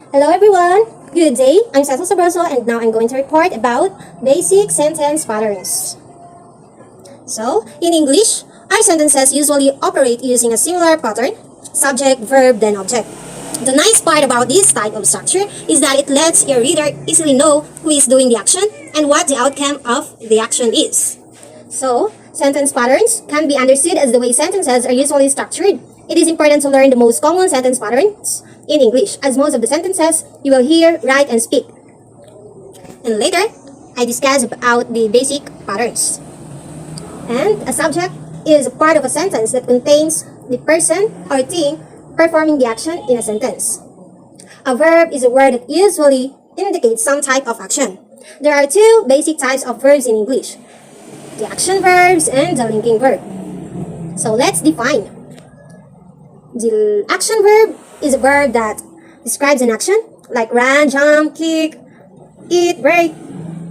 Hello everyone! Good day! I'm Cecil Sabroso and now I'm going to report about basic sentence patterns. So, in English, our sentences usually operate using a similar pattern: subject, verb, then object. The nice part about this type of structure is that it lets your reader easily know who is doing the action and what the outcome of the action is. So, sentence patterns can be understood as the way sentences are usually structured. It is important to learn the most common sentence patterns in English, as most of the sentences you will hear, write, and speak. And later, I discuss about the basic patterns. And a subject is a part of a sentence that contains the person or thing performing the action in a sentence. A verb is a word that usually indicates some type of action. There are two basic types of verbs in English: the action verbs and the linking verb. So let's define. The action verb is a verb that describes an action, like run, jump, kick, eat, break,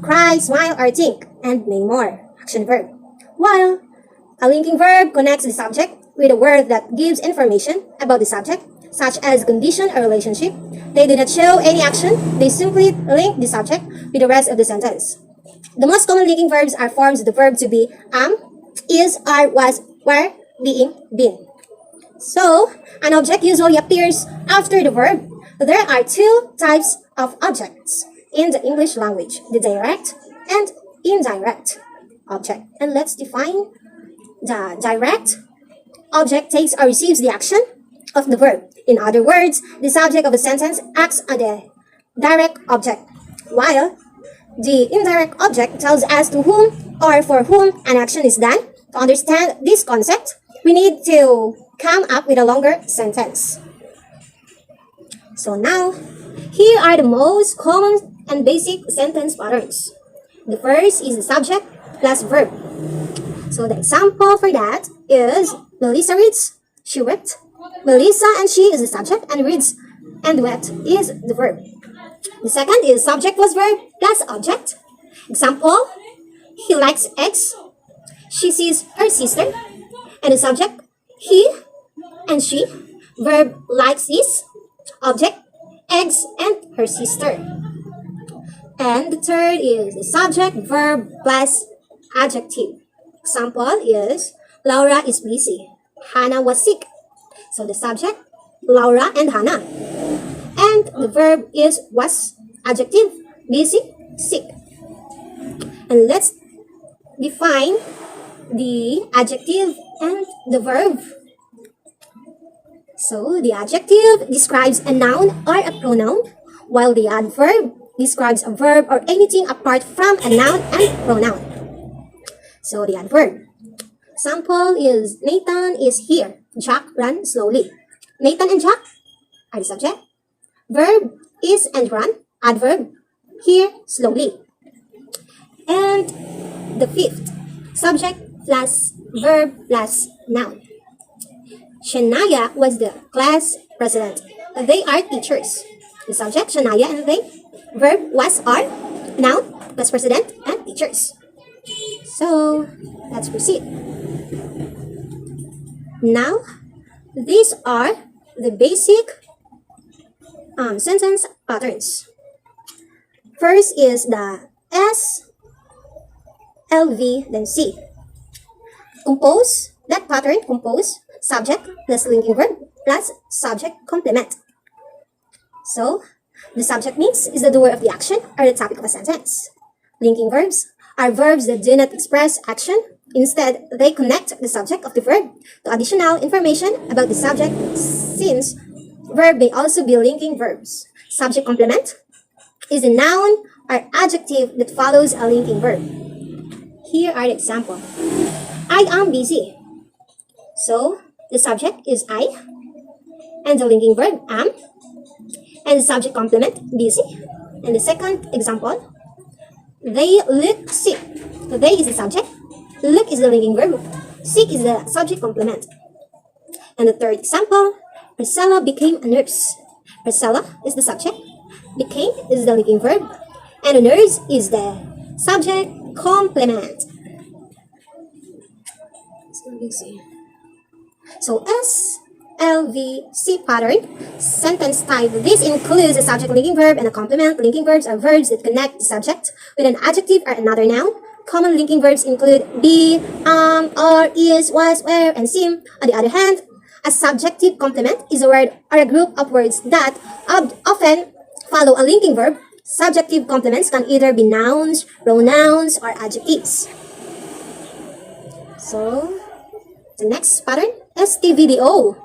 cry, smile, or think, and many more. Action verb. While a linking verb connects the subject with a word that gives information about the subject, such as condition or relationship. They do not show any action, they simply link the subject with the rest of the sentence. The most common linking verbs are forms of the verb to be am, is, are, was, were, being, been. So, an object usually appears after the verb. There are two types of objects in the English language: the direct and indirect object. And let's define the direct object. Takes or receives the action of the verb. In other words, the subject of a sentence acts on the direct object, while the indirect object tells us to whom or for whom an action is done. To understand this concept, we need to come up with a longer sentence. So now, here are the most common and basic sentence patterns. The first is the subject plus verb. So the example for that is Melissa reads, she wept. Melissa and she is the subject, and reads and wept is the verb. The second is subject plus verb plus object. Example, he likes eggs. She sees her sister. And the subject, he and she. Verb, likes is. Object, eggs and her sister. And the third is the subject, verb plus adjective. Example is Laura is busy. Hannah was sick. So the subject, Laura and Hannah. And the verb is was, adjective, busy, sick. And let's define the adjective and the verb. So the adjective describes a noun or a pronoun, while the adverb describes a verb or anything apart from a noun and pronoun. So the adverb. Example is Nathan is here. Jack ran slowly. Nathan and Jack are the subject. Verb is and run. Adverb, here, slowly. And the fifth, subject plus verb plus noun. Shania was the class president. They are teachers. The subject, Shania, and they. Verb, was, are. Noun, plus president, and teachers. So, let's proceed. Now, these are the basic sentence patterns. First is the S, L, V, then C. Compose, that pattern, compose, subject plus linking verb plus subject complement. So, the subject means is the doer of the action or the topic of a sentence. Linking verbs are verbs that do not express action. Instead, they connect the subject of the verb to additional information about the subject, since verb may also be linking verbs. Subject complement is a noun or adjective that follows a linking verb. Here are the examples. I am busy. So, the subject is I, and the linking verb am, and the subject complement busy. And the second example, they look sick. So they is the subject, look is the linking verb, sick is the subject complement. And the third example, Priscilla became a nurse. Priscilla is the subject, became is the linking verb, and a nurse is the subject complement. So let me see. So S, SLVC pattern sentence type. This includes a subject linking verb and a complement. Linking verbs are verbs that connect the subject with an adjective or another noun. Common linking verbs include be, or, is, was, were, and seem. On the other hand, a subjective complement is a word or a group of words that often follow a linking verb. Subjective complements can either be nouns, pronouns, or adjectives. So, the next pattern, STVDO.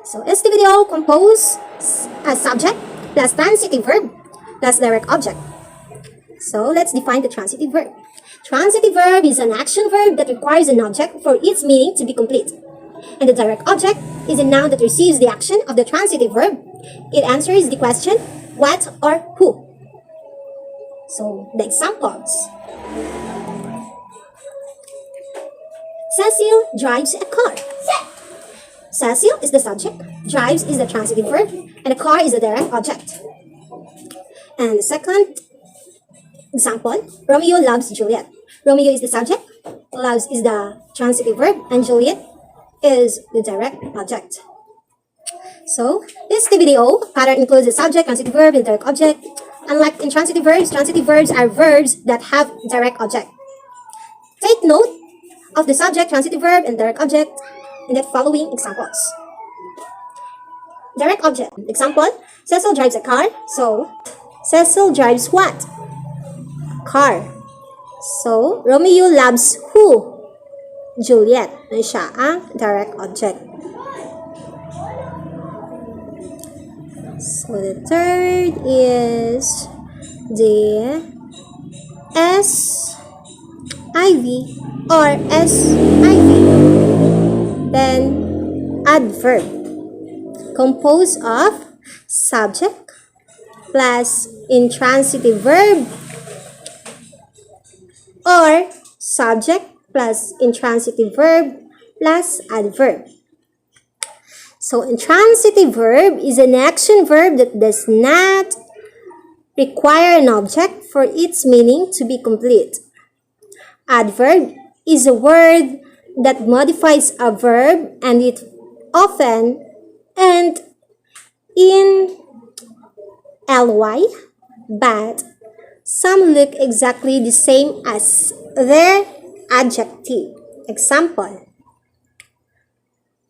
So, STVDO compose a subject plus transitive verb plus direct object. So, let's define the transitive verb. Transitive verb is an action verb that requires an object for its meaning to be complete. And the direct object is a noun that receives the action of the transitive verb. It answers the question, what or who. So, the examples. Cecil drives a car. Cecil is the subject, drives is the transitive verb, and a car is the direct object. And the second example, Romeo loves Juliet. Romeo is the subject, loves is the transitive verb, and Juliet is the direct object. So, this TVDO pattern includes a subject, transitive verb, and direct object. Unlike intransitive verbs are verbs that have direct object. Take note of the subject, transitive verb, and direct object in the following examples. Direct object. Example, Cecil drives a car. So, Cecil drives what? Car. So, Romeo loves who? Juliet. Yan siya ang direct object. So, the third is the SIV or SIV. Then, adverb. Composed of subject plus intransitive verb or subject plus intransitive verb plus adverb. So, intransitive verb is an action verb that does not require an object for its meaning to be complete. Adverb is a word that modifies a verb and it often ends in ly, but some look exactly the same as their adjective. Example,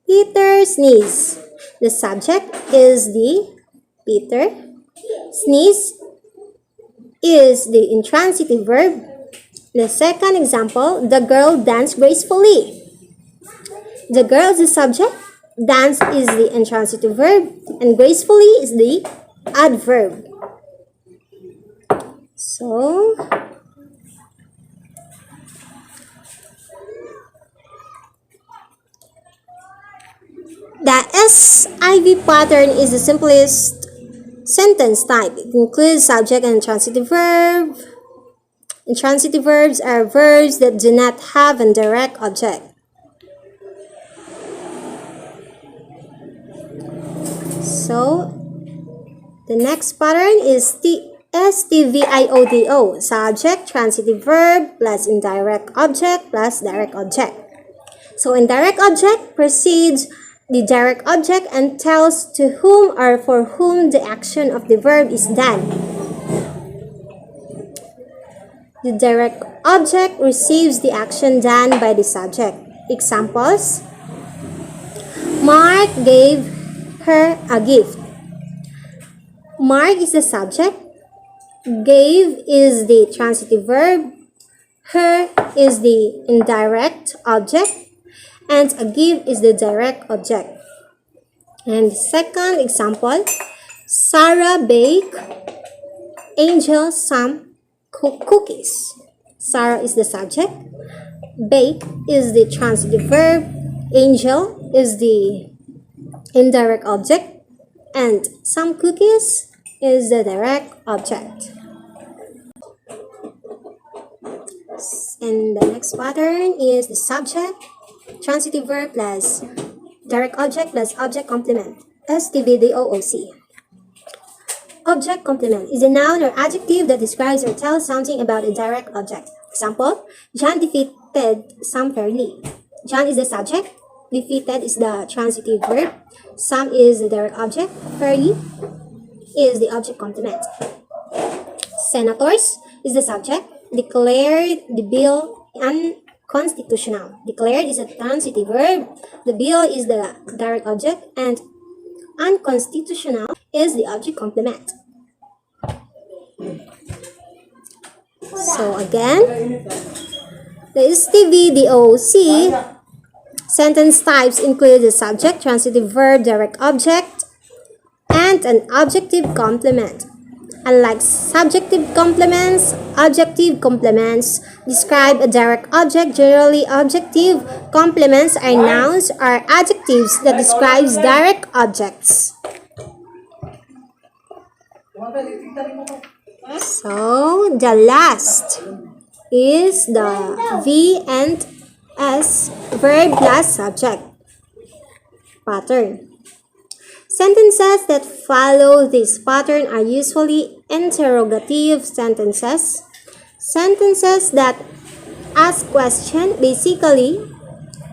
Peter sneezes. The subject is the Peter. Sneeze is the intransitive verb. The second example, the girl danced gracefully. The girl is the subject, dance is the intransitive verb, and gracefully is the adverb. So, the SIV pattern is the simplest sentence type. It includes subject and intransitive verb. Intransitive verbs are verbs that do not have a direct object. So, the next pattern is the STVIODO, subject, transitive verb, plus indirect object, plus direct object. So, indirect object precedes the direct object and tells to whom or for whom the action of the verb is done. The direct object receives the action done by the subject. Examples, Mark gave her a gift. Mark is the subject, gave is the transitive verb, her is the indirect object, and a give is the direct object. And second example, Sarah baked Angel some cookies. Sarah is the subject, bake is the transitive verb, Angel is the indirect object, and some cookies is the direct object. And the next pattern is the subject, transitive verb plus direct object plus object complement, STVDOOC. Object complement is a noun or adjective that describes or tells something about a direct object. Example, John defeated Sam fairly. John is the subject, defeated is the transitive verb. Some is the direct object. Fairly is the object complement. Senators is the subject. Declared the bill unconstitutional. Declared is a transitive verb. The bill is the direct object, and unconstitutional is the object complement. So again, the STVDOC sentence types include the subject, transitive verb, direct object, and an objective complement. Unlike subjective complements, objective complements describe a direct object. Generally, objective complements are nouns or adjectives that describes direct objects. So, the last is the V and S verb plus subject pattern. Sentences that follow this pattern are usually interrogative sentences. Sentences that ask question, basically,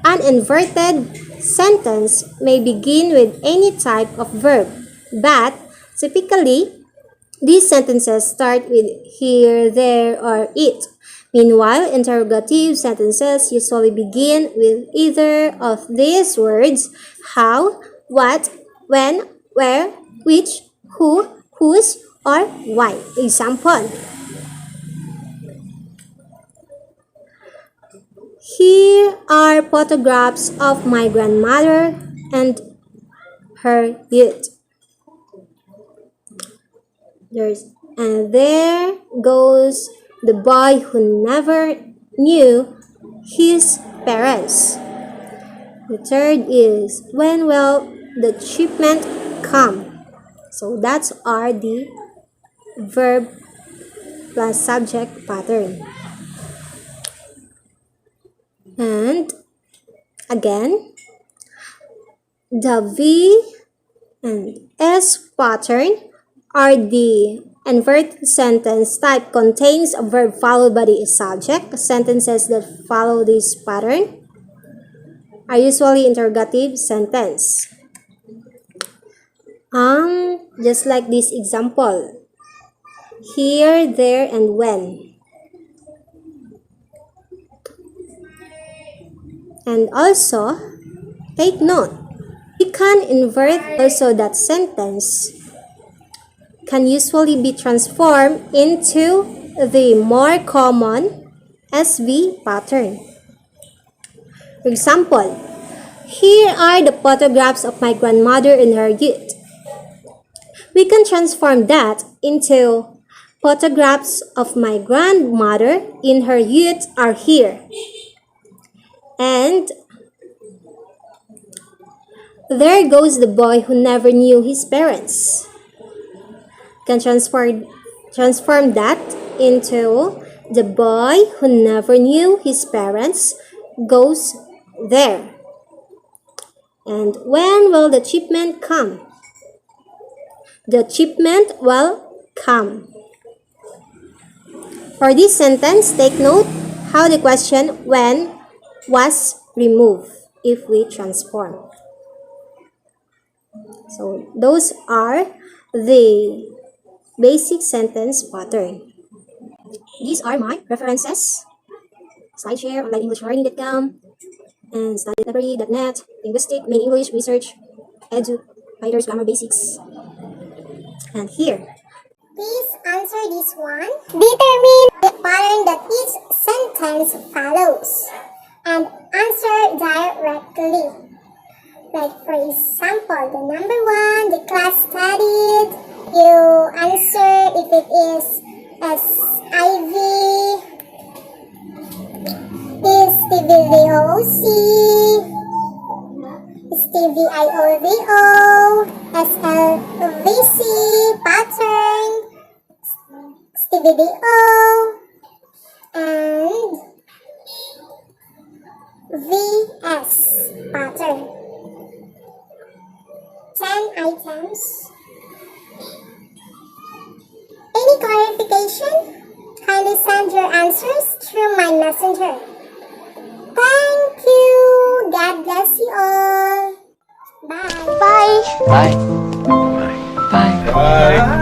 an inverted sentence may begin with any type of verb, but typically, these sentences start with here, there, or it. Meanwhile, interrogative sentences usually begin with either of these words: how, what, when, where, which, who, whose, or why. Example. Here are photographs of my grandmother and her youth. And there goes the boy who never knew his parents. The third is when will the shipment come? So that's are the verb plus subject pattern. And again, the V and S pattern are the inverted sentence type contains a verb followed by the subject. Sentences that follow this pattern are usually interrogative sentence. Just like this example. Here, there, and when. And also, take note, we can invert also that sentence can usually be transformed into the more common SV pattern. For example, here are the photographs of my grandmother in her youth. We can transform that into photographs of my grandmother in her youth are here. And there goes the boy who never knew his parents. Can transform that into the boy who never knew his parents goes there. And when will the shipment come? The shipment will come. For this sentence, take note how the question when was removed if we transform. So those are the basic sentence pattern. These are my references. SlideShare, onlineenglishlearning.com, and studylibrary.net, linguistic, main English, research, edu, writers, grammar basics. And here. Please answer this one. Determine the pattern that each sentence follows and answer directly. Like for example, the number one, the class studied. You answer if it is SIV, is TVVOC, is TVIOVO, SLVC, pattern, TVDO, and VS pattern. 10 items. Any clarification? Kindly send your answers through my messenger. Thank you, guys. God bless you all. Bye. Bye. Bye. Bye. Bye.